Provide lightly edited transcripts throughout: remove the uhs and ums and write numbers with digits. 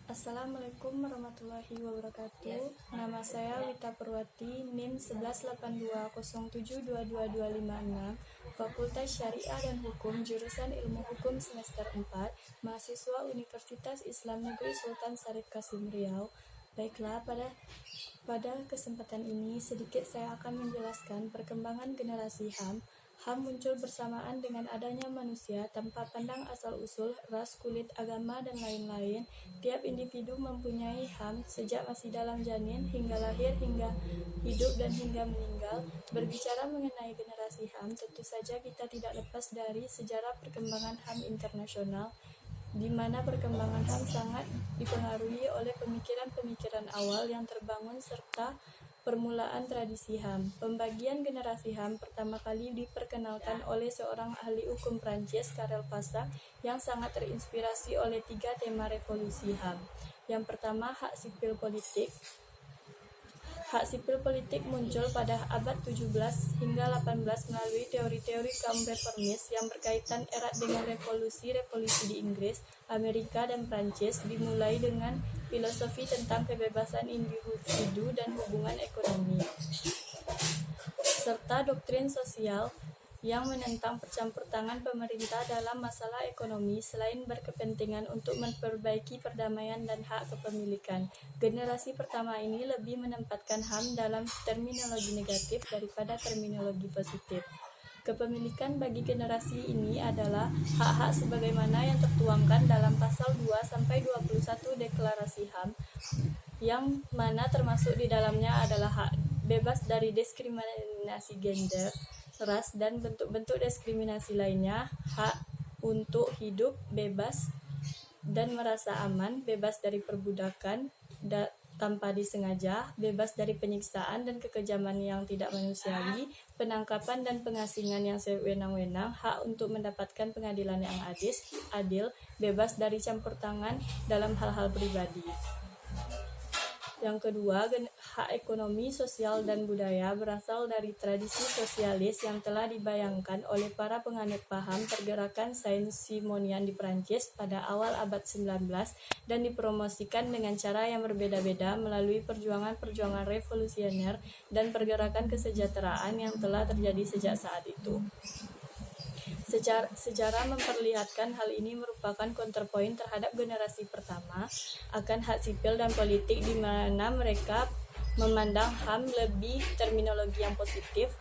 Assalamualaikum warahmatullahi wabarakatuh. Nama saya Wita Purwati, NIM 1182072226, Fakultas Syariah dan Hukum, jurusan Ilmu Hukum semester 4, mahasiswa Universitas Islam Negeri Sultan Syarif Kasim Riau. Baiklah, pada kesempatan ini sedikit saya akan menjelaskan perkembangan generasi HAM. HAM muncul bersamaan dengan adanya manusia tanpa pandang asal-usul, ras, kulit, agama, dan lain-lain. Tiap individu mempunyai HAM sejak masih dalam janin, hingga lahir, hingga hidup, dan hingga meninggal. Berbicara mengenai generasi HAM, tentu saja kita tidak lepas dari sejarah perkembangan HAM internasional, di mana perkembangan HAM sangat dipengaruhi oleh pemikiran-pemikiran awal yang terbangun serta permulaan tradisi HAM. Pembagian generasi HAM pertama kali diperkenalkan oleh seorang ahli hukum Prancis, Karel Passac, yang sangat terinspirasi oleh 3 tema revolusi HAM. Yang pertama, hak sipil politik. Hak sipil politik muncul pada abad 17 hingga 18 melalui teori-teori kaum reformis yang berkaitan erat dengan revolusi-revolusi di Inggris, Amerika, dan Prancis, dimulai dengan filosofi tentang kebebasan individu dan hubungan ekonomi, serta doktrin sosial yang menentang percampur tangan pemerintah dalam masalah ekonomi selain berkepentingan untuk memperbaiki perdamaian dan hak kepemilikan. Generasi pertama ini lebih menempatkan HAM dalam terminologi negatif daripada terminologi positif. Kepemilikan bagi generasi ini adalah hak-hak sebagaimana yang tertuangkan dalam pasal 2-21 Deklarasi HAM, yang mana termasuk di dalamnya adalah hak bebas dari diskriminasi gender, ras, dan bentuk-bentuk diskriminasi lainnya, hak untuk hidup bebas dan merasa aman, bebas dari perbudakan tanpa disengaja, bebas dari penyiksaan dan kekejaman yang tidak manusiawi, penangkapan dan pengasingan yang sewenang-wenang, hak untuk mendapatkan pengadilan yang adil, bebas dari campur tangan dalam hal-hal pribadi. Yang kedua, hak ekonomi, sosial, dan budaya berasal dari tradisi sosialis yang telah dibayangkan oleh para penganut paham pergerakan Saint-Simonian di Prancis pada awal abad 19 dan dipromosikan dengan cara yang berbeda-beda melalui perjuangan-perjuangan revolusioner dan pergerakan kesejahteraan yang telah terjadi sejak saat itu. Sejarah memperlihatkan hal ini merupakan counterpoint terhadap generasi pertama akan hak sipil dan politik, di mana mereka memandang HAM lebih terminologi yang positif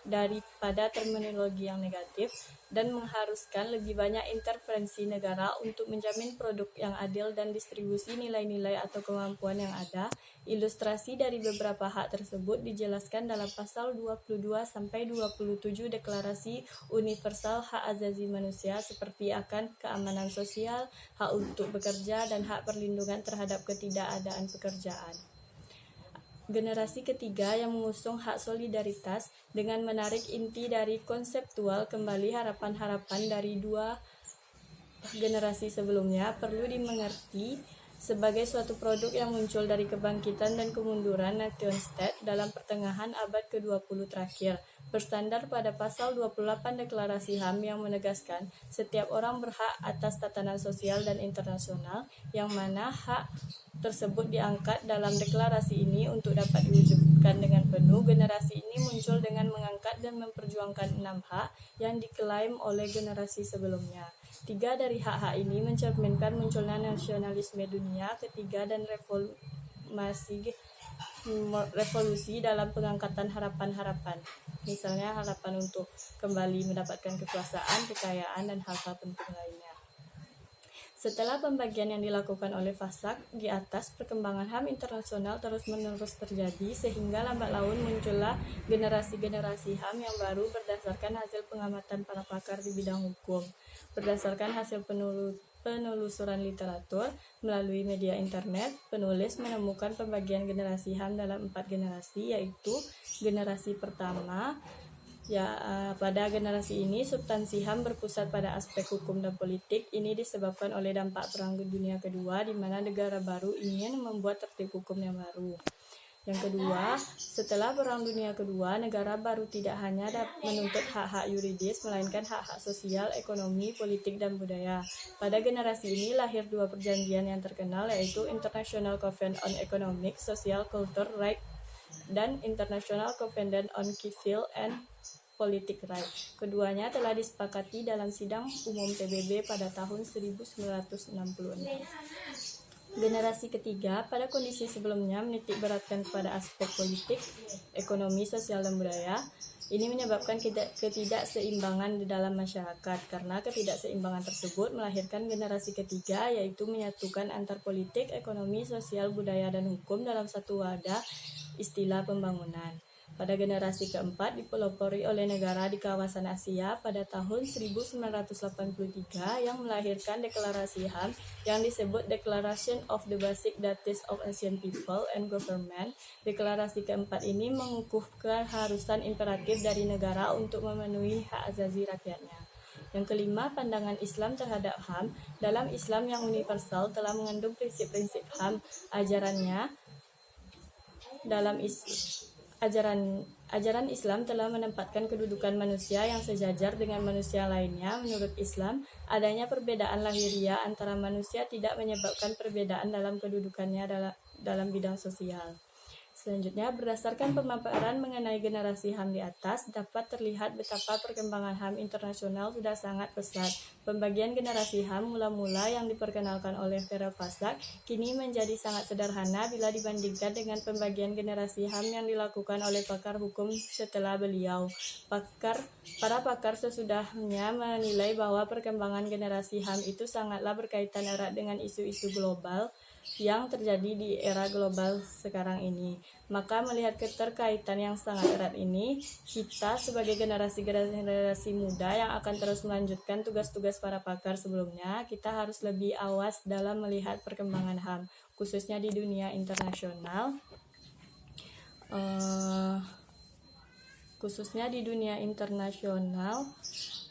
daripada terminologi yang negatif dan mengharuskan lebih banyak intervensi negara untuk menjamin produk yang adil dan distribusi nilai-nilai atau kemampuan yang ada. Ilustrasi dari beberapa hak tersebut dijelaskan dalam pasal 22-27 Deklarasi Universal Hak Azazi Manusia, seperti akan keamanan sosial, hak untuk bekerja, dan hak perlindungan terhadap ketidakadaan pekerjaan. Generasi ketiga yang mengusung hak solidaritas dengan menarik inti dari konseptual kembali harapan-harapan dari 2 generasi sebelumnya perlu dimengerti sebagai suatu produk yang muncul dari kebangkitan dan kemunduran nation-state dalam pertengahan abad ke-20 terakhir, bersandar pada pasal 28 Deklarasi HAM yang menegaskan setiap orang berhak atas tatanan sosial dan internasional, yang mana hak tersebut diangkat dalam deklarasi ini untuk dapat diwujudkan dengan penuh. Generasi ini muncul dengan mengangkat dan memperjuangkan 6 hak yang diklaim oleh generasi sebelumnya. 3 dari hak-hak ini mencerminkan munculnya nasionalisme dunia ketiga dan revolusi dalam pengangkatan harapan-harapan, misalnya harapan untuk kembali mendapatkan kekuasaan, kekayaan, dan hal-hal penting lainnya. Setelah pembagian yang dilakukan oleh Passac di atas, perkembangan HAM internasional terus-menerus terjadi sehingga lambat laun muncullah generasi-generasi HAM yang baru berdasarkan hasil pengamatan para pakar di bidang hukum. Berdasarkan hasil penelusuran literatur melalui media internet, penulis menemukan pembagian generasi HAM dalam 4 generasi, yaitu generasi pertama. Pada generasi ini, substansi HAM berpusat pada aspek hukum dan politik. Ini disebabkan oleh dampak Perang Dunia Kedua, di mana negara baru ingin membuat tertib hukum yang baru. Yang kedua, setelah Perang Dunia Kedua, negara baru tidak hanya menuntut hak-hak yuridis, melainkan hak-hak sosial, ekonomi, politik, dan budaya. Pada generasi ini lahir dua perjanjian yang terkenal, yaitu International Covenant on Economic, Social, Cultural Rights, dan International Covenant on Civil and Politic Rights. Keduanya telah disepakati dalam Sidang Umum PBB pada tahun 1966. Generasi ketiga, pada kondisi sebelumnya menitik beratkan kepada aspek politik, ekonomi, sosial, dan budaya. Ini menyebabkan ketidakseimbangan di dalam masyarakat. Karena ketidakseimbangan tersebut melahirkan generasi ketiga, yaitu menyatukan antar politik, ekonomi, sosial, budaya, dan hukum dalam satu wadah istilah pembangunan. Pada generasi keempat dipelopori oleh negara di kawasan Asia pada tahun 1983 yang melahirkan deklarasi HAM yang disebut Declaration of the Basic Duties of Asian People and Government. Deklarasi keempat ini mengukuhkan keharusan imperatif dari negara untuk memenuhi hak asasi rakyatnya. Yang kelima, pandangan Islam terhadap HAM. Dalam Islam yang universal telah mengandung prinsip-prinsip HAM. Ajaran Islam telah menempatkan kedudukan manusia yang sejajar dengan manusia lainnya. Menurut Islam, adanya perbedaan lahiriah antara manusia tidak menyebabkan perbedaan dalam kedudukannya dalam bidang sosial. Selanjutnya, berdasarkan pemaparan mengenai generasi HAM di atas, dapat terlihat betapa perkembangan HAM internasional sudah sangat pesat. Pembagian generasi HAM mula-mula yang diperkenalkan oleh Vera Pasak kini menjadi sangat sederhana bila dibandingkan dengan pembagian generasi HAM yang dilakukan oleh pakar hukum setelah beliau. Para pakar sesudahnya menilai bahwa perkembangan generasi HAM itu sangatlah berkaitan erat dengan isu-isu global yang terjadi di era global sekarang ini. Maka melihat keterkaitan yang sangat erat ini, kita sebagai generasi muda yang akan terus melanjutkan tugas-tugas para pakar sebelumnya, kita harus lebih awas dalam melihat perkembangan HAM, khususnya di dunia internasional.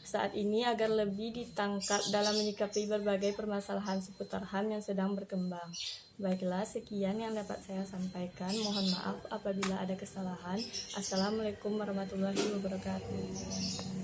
Saat ini agar lebih ditangkap dalam menyikapi berbagai permasalahan seputar HAM yang sedang berkembang. Baiklah, sekian yang dapat saya sampaikan. Mohon maaf apabila ada kesalahan. Assalamualaikum warahmatullahi wabarakatuh.